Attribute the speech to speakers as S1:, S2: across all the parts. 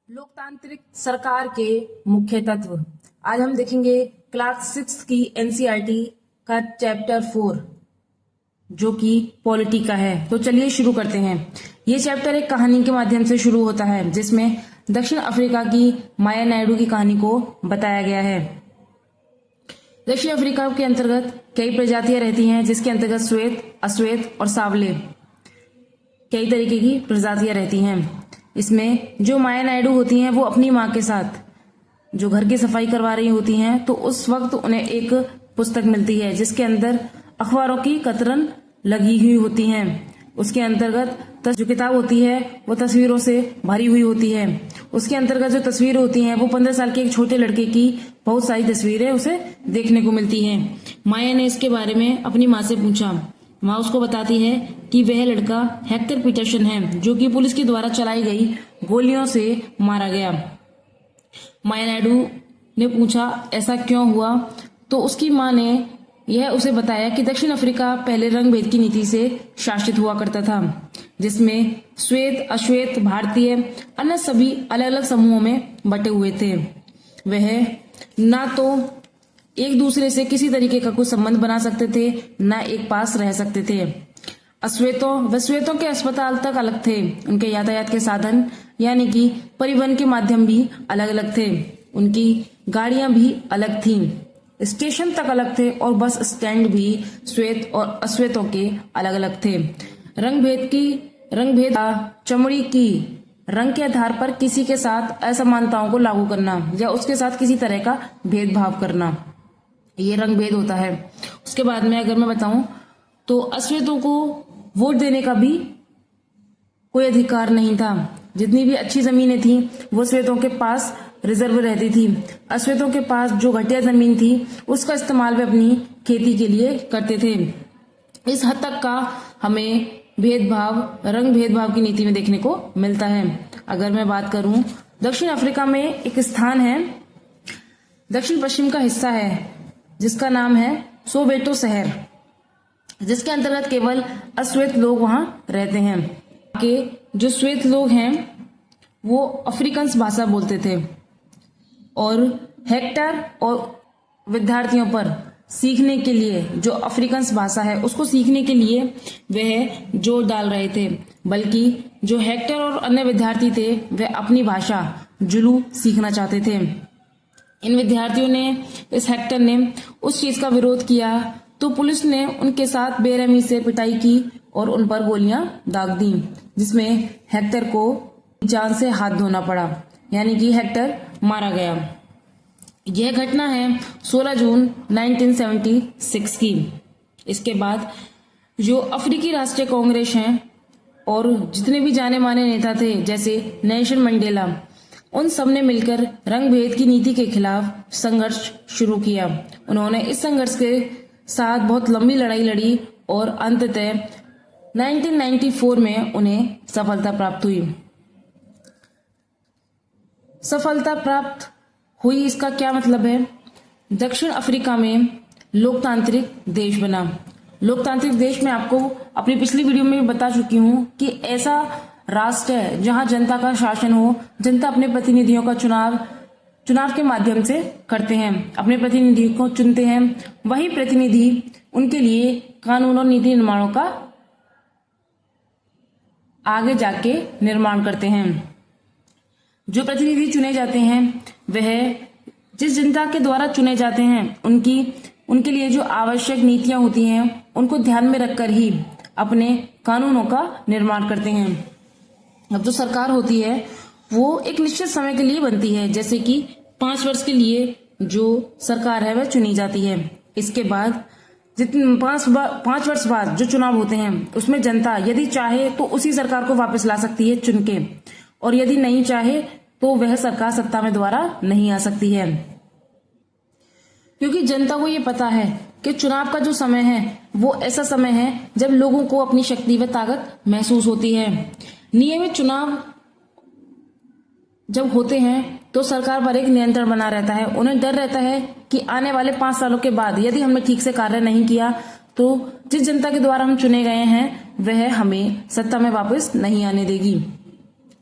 S1: लोकतांत्रिक सरकार के मुख्य तत्व। आज हम देखेंगे क्लास 6 की एनसीईआरटी का चैप्टर 4 जो कि पॉलिटी का है। तो चलिए शुरू करते हैं। ये चैप्टर एक कहानी के माध्यम से शुरू होता है जिसमें दक्षिण अफ्रीका की माया नायडू की कहानी को बताया गया है। दक्षिण अफ्रीका के अंतर्गत कई प्रजातियां रहती हैं जिसके अंतर्गत श्वेत, अश्वेत और सांवले कई तरीके की प्रजातियां रहती हैं। इसमें जो माया नायडू होती हैं वो अपनी माँ के साथ जो घर की सफाई करवा रही होती हैं तो उस वक्त उन्हें एक पुस्तक मिलती है जिसके अंदर अखबारों की कतरन लगी हुई होती हैं। उसके अंतर्गत जो किताब होती है वो तस्वीरों से भरी हुई होती है। उसके अंतर्गत जो तस्वीरें होती हैं वो 15 साल के एक छोटे लड़के की बहुत सारी तस्वीरें उसे देखने को मिलती हैं। माया ने इसके बारे में अपनी माँ से पूछा। माँ उसको बताती है कि वह लड़का हेक्टर पीटरसन है जो कि पुलिस के द्वारा चलाई गई गोलियों से मारा गया। माया नायडू ने पूछा ऐसा क्यों हुआ, तो उसकी माँ ने यह उसे बताया कि दक्षिण अफ्रीका पहले रंग भेद की नीति से शासित हुआ करता था जिसमें श्वेत, अश्वेत, भारतीय अन्य सभी अलग अलग समूहों में बटे हुए थे। वह ना तो एक दूसरे से किसी तरीके का कोई संबंध बना सकते थे न एक पास रह सकते थे। श्वेतों के अस्पताल तक अलग थे। उनके यातायात के साधन यानी कि परिवहन के माध्यम भी अलग अलग थे। उनकी गाड़ियां भी अलग थीं। स्टेशन तक अलग थे और बस स्टैंड भी श्वेत और अश्वेतों के अलग अलग थे। रंग भेद चमड़ी की रंग के आधार पर किसी के साथ असमानताओं को लागू करना या उसके साथ किसी तरह का भेदभाव करना, ये रंग भेद होता है। उसके बाद में अगर मैं बताऊं तो अश्वेतों को वोट देने का भी कोई अधिकार नहीं था। जितनी भी अच्छी जमीनें थी वो श्वेतों के पास रिजर्व रहती थी। अश्वेतों के पास जो घटिया जमीन थी उसका इस्तेमाल वे अपनी खेती के लिए करते थे। इस हद तक का हमें रंग भेदभाव की नीति में देखने को मिलता है। अगर मैं बात करूं दक्षिण अफ्रीका में एक स्थान है, दक्षिण पश्चिम का हिस्सा है जिसका नाम है सोवेटो शहर, जिसके अंतर्गत केवल अश्वेत लोग वहां रहते हैं। के जो श्वेत लोग हैं वो अफ्रीकन्स भाषा बोलते थे और हेक्टर और विद्यार्थियों पर सीखने के लिए जो अफ्रीकन्स भाषा है उसको सीखने के लिए वह जोर डाल रहे थे, बल्कि जो हेक्टर और अन्य विद्यार्थी थे वह अपनी भाषा जुलू सीखना चाहते थे। इन विद्यार्थियों ने, इस हेक्टर ने उस चीज का विरोध किया तो पुलिस ने उनके साथ बेरहमी से पिटाई की और उन पर गोलियां दाग दी, जिसमें हेक्टर को जान से हाथ धोना पड़ा, यानी कि हेक्टर मारा गया। यह घटना है 16 जून 1976 की। इसके बाद जो अफ्रीकी राष्ट्रीय कांग्रेस है और जितने भी जाने माने नेता थे जैसे नेल्सन मंडेला, उन सब ने मिलकर रंग भेद की नीति के खिलाफ संघर्ष शुरू किया। उन्होंने इस संघर्ष के साथ बहुत लंबी लड़ाई लड़ी और अंततः 1994 में उन्हें सफलता प्राप्त हुई। सफलता प्राप्त हुई इसका क्या मतलब है? दक्षिण अफ्रीका में लोकतांत्रिक देश बना। लोकतांत्रिक देश में आपको अपनी पिछली वीडियो में बता चुकी हूं कि ऐसा राष्ट्र है जहां जनता का शासन हो। जनता अपने प्रतिनिधियों का चुनाव के माध्यम से करते हैं, अपने प्रतिनिधि को चुनते हैं। वही प्रतिनिधि उनके लिए कानून और नीति निर्माणों का आगे जाके निर्माण करते हैं। जो प्रतिनिधि चुने जाते हैं वह जिस जनता के द्वारा चुने जाते हैं उनके लिए जो आवश्यक नीतियां होती हैं उनको ध्यान में रखकर ही अपने कानूनों का निर्माण करते हैं। अब जो सरकार होती है वो एक निश्चित समय के लिए बनती है, जैसे कि 5 वर्ष के लिए जो सरकार है वह चुनी जाती है। इसके बाद जितने 5 वर्ष बाद जो चुनाव होते हैं उसमें जनता यदि चाहे तो उसी सरकार को वापस ला सकती है चुन के, और यदि नहीं चाहे तो वह सरकार सत्ता में दोबारा नहीं आ सकती है, क्योंकि जनता को ये पता है कि चुनाव का जो समय है वो ऐसा समय है जब लोगों को अपनी शक्ति व ताकत महसूस होती है। नियमित चुनाव जब होते हैं तो सरकार पर एक नियंत्रण बना रहता है। उन्हें डर रहता है कि आने वाले 5 सालों के बाद यदि हमने ठीक से कार्य नहीं किया तो जिस जनता के द्वारा हम चुने गए हैं वह हमें सत्ता में वापस नहीं आने देगी।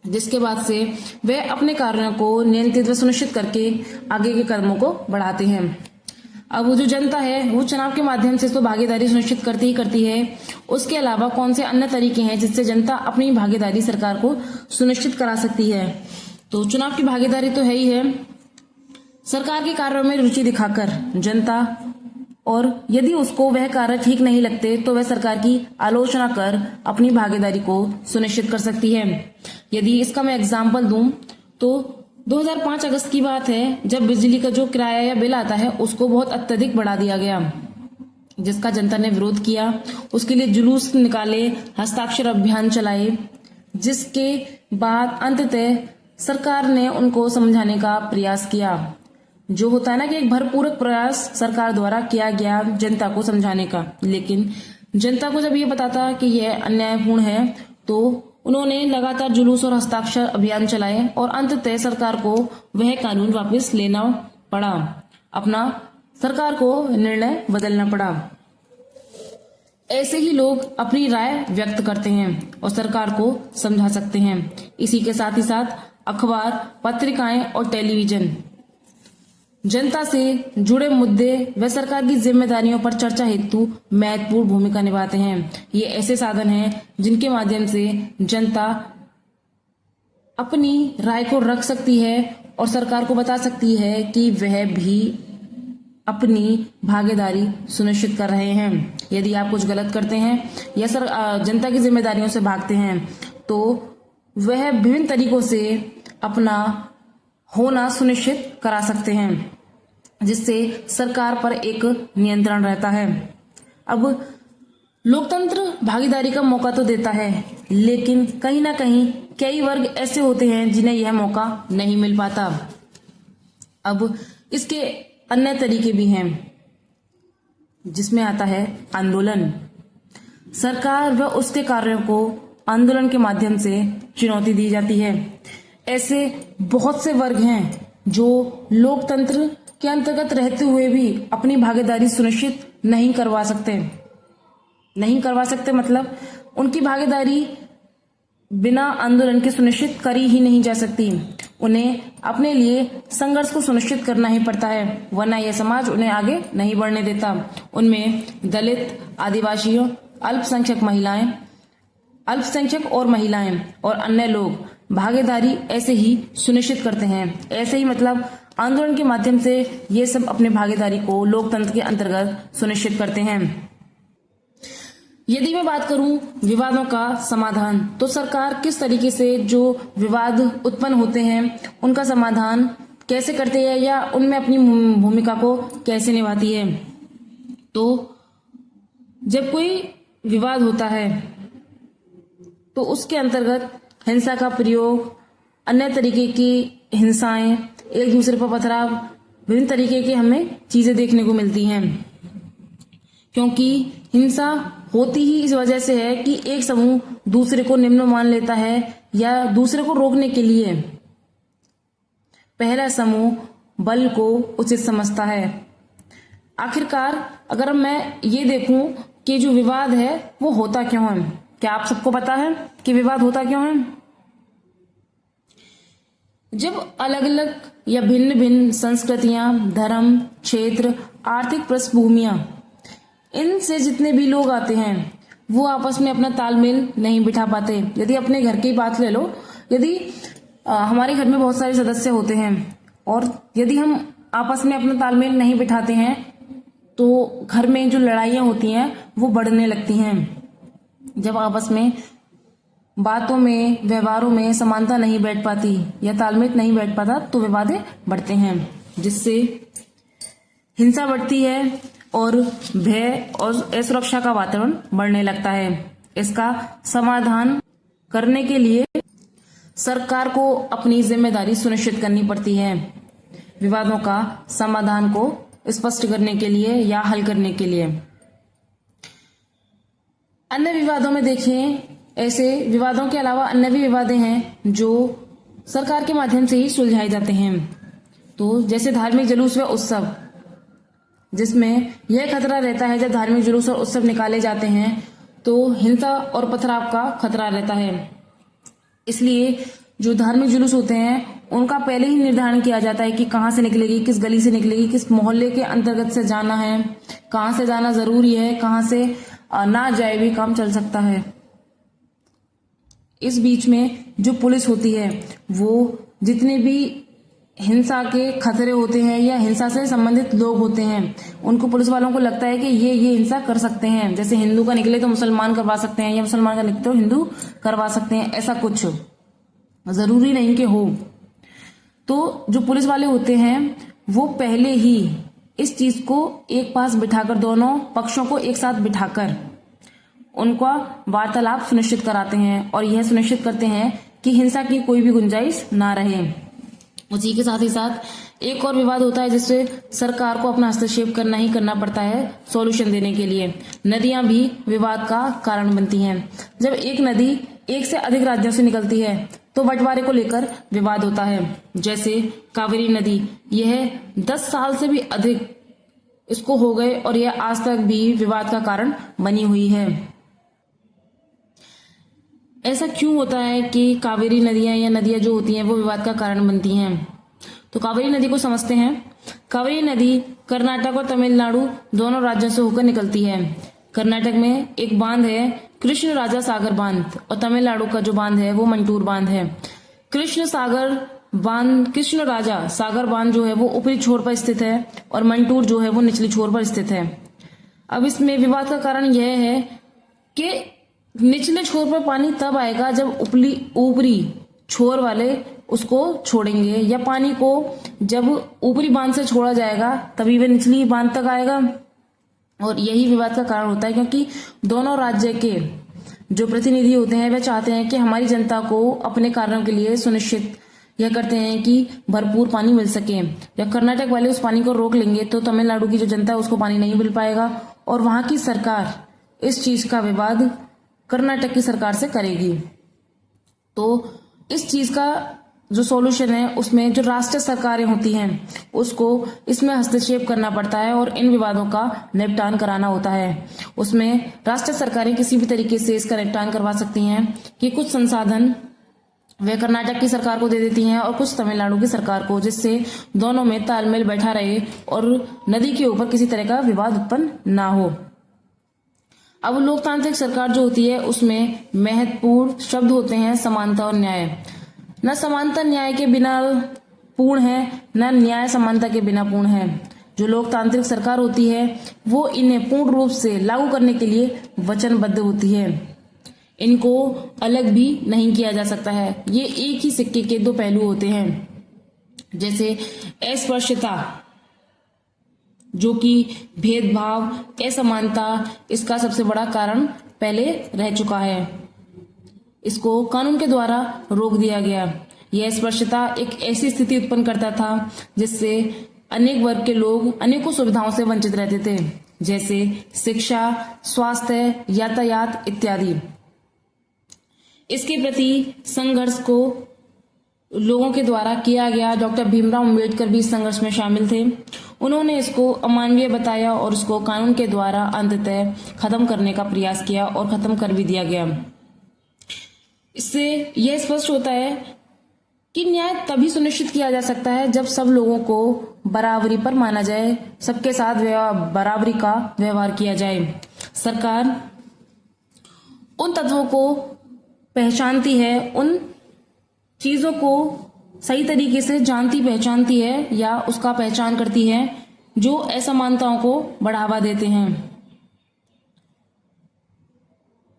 S1: जिसके बाद से वे अपने कार्यों को नियंत्रित व सुनिश्चित करके आगे के कदमों को बढ़ाते हैं। अब वो जो जनता है वो चुनाव के माध्यम से तो भागीदारी सुनिश्चित करती ही करती है। उसके अलावा कौन से अन्य तरीके हैं जिससे जनता अपनी भागीदारी सरकार को सुनिश्चित करा सकती है? तो चुनाव की भागीदारी तो है ही है। सरकार के कार्यों में रुचि दिखाकर जनता, और यदि उसको वह कार्य ठीक नहीं लगते तो वह सरकार की आलोचना कर अपनी भागीदारी को सुनिश्चित कर सकती है। यदि इसका मैं एग्जाम्पल दूं तो 2005 अगस्त की बात है, जब बिजली का जो किराया या बिल आता है उसको बहुत अत्यधिक बढ़ा दिया गया, जिसका जनता ने विरोध किया। उसके लिए जुलूस निकाले, हस्ताक्षर अभियान चलाए, जिसके बाद अंततः सरकार ने उनको समझाने का प्रयास किया। जो होता है ना कि एक भरपूरक प्रयास सरकार द्वारा किया गया जनता को समझाने का, लेकिन जनता को जब ये पता था कि यह अन्यायपूर्ण है तो उन्होंने लगातार जुलूस और हस्ताक्षर अभियान चलाए और अंततः सरकार को वह कानून वापस लेना पड़ा, अपना सरकार को निर्णय बदलना पड़ा। ऐसे ही लोग अपनी राय व्यक्त करते हैं और सरकार को समझा सकते हैं। इसी के साथ ही साथ अखबार, पत्रिकाएं और टेलीविजन जनता से जुड़े मुद्दे व सरकार की जिम्मेदारियों पर चर्चा हेतु महत्वपूर्ण भूमिका निभाते हैं। ये ऐसे साधन हैं जिनके माध्यम से जनता अपनी राय को रख सकती है और सरकार को बता सकती है कि वह भी अपनी भागीदारी सुनिश्चित कर रहे हैं। यदि आप कुछ गलत करते हैं या जनता की जिम्मेदारियों से भागते हैं तो वह विभिन्न तरीकों से अपना होना सुनिश्चित करा सकते हैं, जिससे सरकार पर एक नियंत्रण रहता है। अब लोकतंत्र भागीदारी का मौका तो देता है, लेकिन कहीं ना कहीं कई वर्ग ऐसे होते हैं जिन्हें यह मौका नहीं मिल पाता। अब इसके अन्य तरीके भी हैं, जिसमें आता है आंदोलन। सरकार व उसके कार्यों को आंदोलन के माध्यम से चुनौती दी जाती है। ऐसे बहुत से वर्ग हैं जो लोकतंत्र के अंतर्गत रहते हुए भी अपनी भागीदारी सुनिश्चित नहीं करवा सकते मतलब उनकी भागीदारी बिना आंदोलन के सुनिश्चित करी ही नहीं जा सकती। उन्हें अपने लिए संघर्ष को सुनिश्चित करना ही पड़ता है, वरना यह समाज उन्हें आगे नहीं बढ़ने देता। उनमें दलित, आदिवासी, अल्पसंख्यक और महिलाएं और अन्य लोग भागीदारी ऐसे ही सुनिश्चित करते हैं। ऐसे ही मतलब आंदोलन के माध्यम से ये सब अपने भागीदारी को लोकतंत्र के अंतर्गत सुनिश्चित करते हैं। यदि मैं बात करूं विवादों का समाधान, तो सरकार किस तरीके से जो विवाद उत्पन्न होते हैं उनका समाधान कैसे करती है या उनमें अपनी भूमिका को कैसे निभाती है। तो जब कोई विवाद होता है तो उसके अंतर्गत हिंसा का प्रयोग, अन्य तरीके की हिंसाएं, एक दूसरे पर पथराव, विभिन्न तरीके की हमें चीजें देखने को मिलती हैं, क्योंकि हिंसा होती ही इस वजह से है कि एक समूह दूसरे को निम्न मान लेता है या दूसरे को रोकने के लिए पहला समूह बल को उचित समझता है। आखिरकार अगर मैं ये देखूं कि जो विवाद है वो होता क्यों है, क्या आप सबको पता है कि विवाद होता क्यों है? जब अलग अलग या भिन्न भिन्न संस्कृतियां, धर्म, क्षेत्र, आर्थिक पृष्ठभूमियां, इनसे जितने भी लोग आते हैं वो आपस में अपना तालमेल नहीं बिठा पाते। यदि अपने घर की बात ले लो, यदि हमारे घर में बहुत सारे सदस्य होते हैं और यदि हम आपस में अपना तालमेल नहीं बिठाते हैं तो घर में जो लड़ाइयां होती हैं वो बढ़ने लगती हैं। जब आपस में बातों में, व्यवहारों में समानता नहीं बैठ पाती या तालमेल नहीं बैठ पाता तो विवाद बढ़ते हैं, जिससे हिंसा बढ़ती है और भय और असुरक्षा का वातावरण बढ़ने लगता है। इसका समाधान करने के लिए सरकार को अपनी जिम्मेदारी सुनिश्चित करनी पड़ती है, विवादों का समाधान को स्पष्ट करने के लिए या हल करने के लिए। अन्य विवादों में देखें, ऐसे विवादों के अलावा अन्य भी विवाद हैं जो सरकार के माध्यम से ही सुलझाए जाते हैं। तो जैसे धार्मिक जुलूस व उत्सव, जिसमें यह खतरा रहता है जब धार्मिक जुलूस और उत्सव निकाले जाते हैं तो हिंसा और पथराव का खतरा रहता है। इसलिए जो धार्मिक जुलूस होते हैं उनका पहले ही निर्धारण किया जाता है कि कहाँ से निकलेगी, किस गली से निकलेगी, किस मोहल्ले के अंतर्गत से जाना है, कहाँ से जाना जरूरी है, कहाँ से ना जाए भी काम चल सकता है। इस बीच में जो पुलिस होती है वो जितने भी हिंसा के खतरे होते हैं या हिंसा से संबंधित लोग होते हैं उनको पुलिस वालों को लगता है कि ये हिंसा कर सकते हैं, जैसे हिंदू का निकले तो मुसलमान करवा सकते हैं या मुसलमान का निकले तो हिंदू करवा सकते हैं, ऐसा कुछ जरूरी नहीं कि हो। तो जो पुलिस वाले होते हैं वो पहले ही इस चीज को एक पास बिठाकर, दोनों पक्षों को एक साथ बिठाकर उनका वार्तालाप सुनिश्चित कराते हैं और यह सुनिश्चित करते हैं कि हिंसा की कोई भी गुंजाइश ना रहे। उसी के साथ ही साथ एक और विवाद होता है जिससे सरकार को अपना हस्तक्षेप करना ही करना पड़ता है सॉल्यूशन देने के लिए। नदियां भी विवाद का कारण बनती हैं। जब एक नदी एक से अधिक राज्यों से निकलती है तो बंटवारे को लेकर विवाद होता है। जैसे कावेरी नदी, यह 10 साल से भी अधिक इसको हो गए और यह आज तक भी विवाद का कारण बनी हुई है। ऐसा क्यों होता है कि कावेरी नदियां या नदियां जो होती हैं वो विवाद का कारण बनती हैं? तो कावेरी नदी को समझते हैं। कावेरी नदी कर्नाटक और तमिलनाडु दोनों राज्यों से होकर निकलती है। कर्नाटक में एक बांध है कृष्ण राजा सागर बांध और तमिलनाडु का जो बांध है वो मंटूर बांध है। कृष्ण राजा सागर बांध जो है वो ऊपरी छोर पर स्थित है और मंटूर जो है वो निचली छोर पर स्थित है। अब इसमें विवाद का कारण यह है कि निचले छोर पर पानी तब आएगा जब ऊपरी छोर वाले उसको छोड़ेंगे, या पानी को जब ऊपरी बांध से छोड़ा जाएगा तभी वह निचली बांध तक आएगा। और यही विवाद का कारण होता है क्योंकि दोनों राज्य के जो प्रतिनिधि होते हैं वह चाहते हैं कि हमारी जनता को अपने कार्यों के लिए सुनिश्चित यह करते हैं कि भरपूर पानी मिल सके। या कर्नाटक वाले उस पानी को रोक लेंगे तो तमिलनाडु की जो जनता है उसको पानी नहीं मिल पाएगा और वहां की सरकार इस चीज का विवाद कर्नाटक की सरकार से करेगी। तो इस चीज का जो सॉल्यूशन है उसमें जो राष्ट्रीय सरकारें होती हैं उसको इसमें हस्तक्षेप करना पड़ता है और इन विवादों का निपटान कराना होता है। उसमें राष्ट्रीय सरकारें किसी भी तरीके से इसका निपटान करवा सकती हैं कि कुछ संसाधन वे कर्नाटक की सरकार को दे देती हैं और कुछ तमिलनाडु की सरकार को, जिससे दोनों में तालमेल बैठा रहे और नदी के ऊपर किसी तरह का विवाद उत्पन्न ना हो। अब लोकतांत्रिक सरकार जो होती है उसमें महत्वपूर्ण शब्द होते हैं समानता और न्याय। न समानता न्याय के बिना पूर्ण है, न न्याय समानता के बिना पूर्ण है। जो लोकतांत्रिक सरकार होती है वो इन्हें पूर्ण रूप से लागू करने के लिए वचनबद्ध होती है। इनको अलग भी नहीं किया जा सकता है। ये एक ही सिक्के के दो पहलू होते हैं। जैसे अस्पृश्यता जो कि भेदभाव, असमानता, इसका सबसे बड़ा कारण पहले रह चुका है। इसको कानून के द्वारा रोक दिया गया। यह अस्पृश्यता एक ऐसी स्थिति उत्पन्न करता था जिससे अनेक वर्ग के लोग अनेकों सुविधाओं से वंचित रहते थे, जैसे शिक्षा, स्वास्थ्य, यातायात इत्यादि। इसके प्रति संघर्ष को लोगों के द्वारा किया गया। डॉक्टर भीमराव अंबेडकर भी इस संघर्ष में शामिल थे। उन्होंने इसको अमानवीय बताया और उसको कानून के द्वारा अंततः खत्म करने का प्रयास किया और खत्म कर भी दिया गया। इससे यह स्पष्ट होता है कि न्याय तभी सुनिश्चित किया जा सकता है जब सब लोगों को बराबरी पर माना जाए, सबके साथ बराबरी का व्यवहार किया जाए। सरकार उन तत्वों को पहचानती है, उन चीजों को सही तरीके से जानती पहचानती है या उसका पहचान करती है जो असमानताओं को बढ़ावा देते हैं।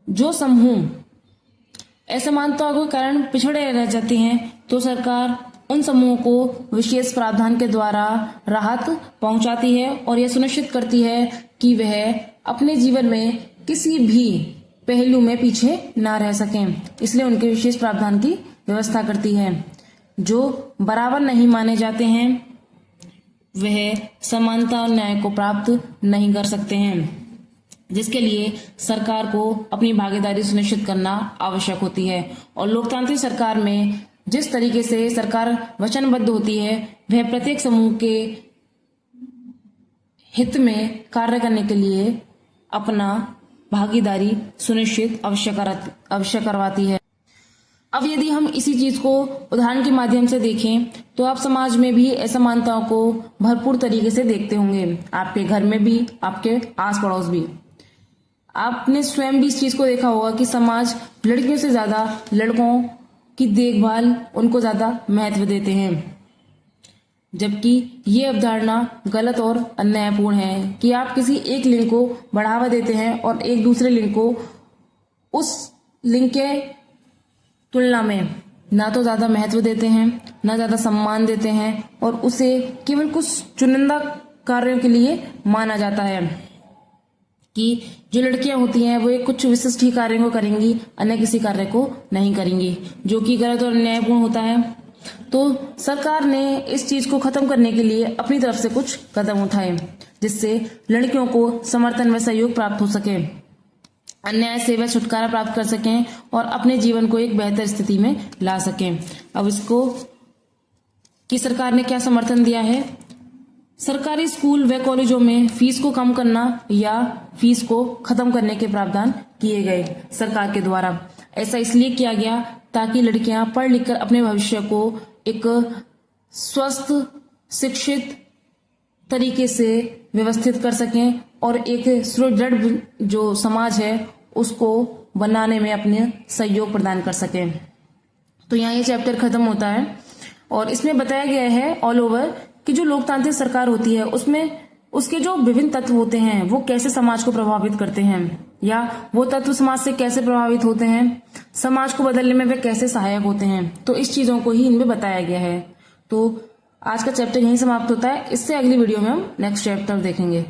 S1: जो समूह असमानताओं के कारण पिछड़े रह जाते हैं तो सरकार उन समूहों को विशेष प्रावधान के द्वारा राहत पहुंचाती है और यह सुनिश्चित करती है कि वह अपने जीवन में किसी भी पहलू में पीछे ना रह सकें। इसलिए उनके विशेष प्रावधान की व्यवस्था करती है। जो बराबर नहीं माने जाते हैं वह समानता और न्याय को प्राप्त नहीं कर सकते हैं, जिसके लिए सरकार को अपनी भागीदारी सुनिश्चित करना आवश्यक होती है। और लोकतांत्रिक सरकार में जिस तरीके से सरकार वचनबद्ध होती है वह प्रत्येक समूह के हित में कार्य करने के लिए अपना भागीदारी सुनिश्चित अवश्य करवाती है। अब यदि हम इसी चीज को उदाहरण के माध्यम से देखें तो आप समाज में भी असमानताओं को भरपूर तरीके से देखते होंगे, आपके घर में भी, आपके आस पड़ोस भी। आपने स्वयं भी इस चीज को देखा होगा कि समाज लड़कियों से ज्यादा लड़कों की देखभाल, उनको ज्यादा महत्व देते हैं, जबकि ये अवधारणा गलत और अन्यायपूर्ण है कि आप किसी एक लिंग को बढ़ावा देते हैं और एक दूसरे लिंग को उस लिंग के तुलना में ना तो ज्यादा महत्व देते हैं, ना ज्यादा सम्मान देते हैं, और उसे केवल कुछ चुनिंदा कार्यों के लिए माना जाता है कि जो लड़कियां होती हैं वो एक कुछ विशिष्ट ही कार्यों को करेंगी, अन्य किसी कार्य को नहीं करेंगी, जो कि गलत और अन्यायपूर्ण होता है। तो सरकार ने इस चीज को खत्म करने के लिए अपनी तरफ से कुछ कदम उठाए, जिससे लड़कियों को समर्थन व सहयोग प्राप्त हो सके, अन्याय से वह छुटकारा प्राप्त कर सकें और अपने जीवन को एक बेहतर स्थिति में ला सकें। अब इसको कि सरकार ने क्या समर्थन दिया है। सरकारी स्कूल व कॉलेजों में फीस को कम करना या फीस को खत्म करने के प्रावधान किए गए सरकार के द्वारा। ऐसा इसलिए किया गया ताकि लड़कियां पढ़ लिखकर अपने भविष्य को एक स्वस्थ, शिक्षित तरीके से व्यवस्थित कर सकें और एक सुदृढ़ जो समाज है उसको बनाने में अपने सहयोग प्रदान कर सकें। तो यहाँ ये चैप्टर खत्म होता है और इसमें बताया गया है ऑल ओवर कि जो लोकतांत्रिक सरकार होती है उसमें उसके जो विभिन्न तत्व होते हैं वो कैसे समाज को प्रभावित करते हैं, या वो तत्व समाज से कैसे प्रभावित होते हैं, समाज को बदलने में वे कैसे सहायक होते हैं। तो इस चीजों को ही इनमें बताया गया है। तो आज का चैप्टर यहीं समाप्त होता है। इससे अगली वीडियो में हम नेक्स्ट चैप्टर देखेंगे।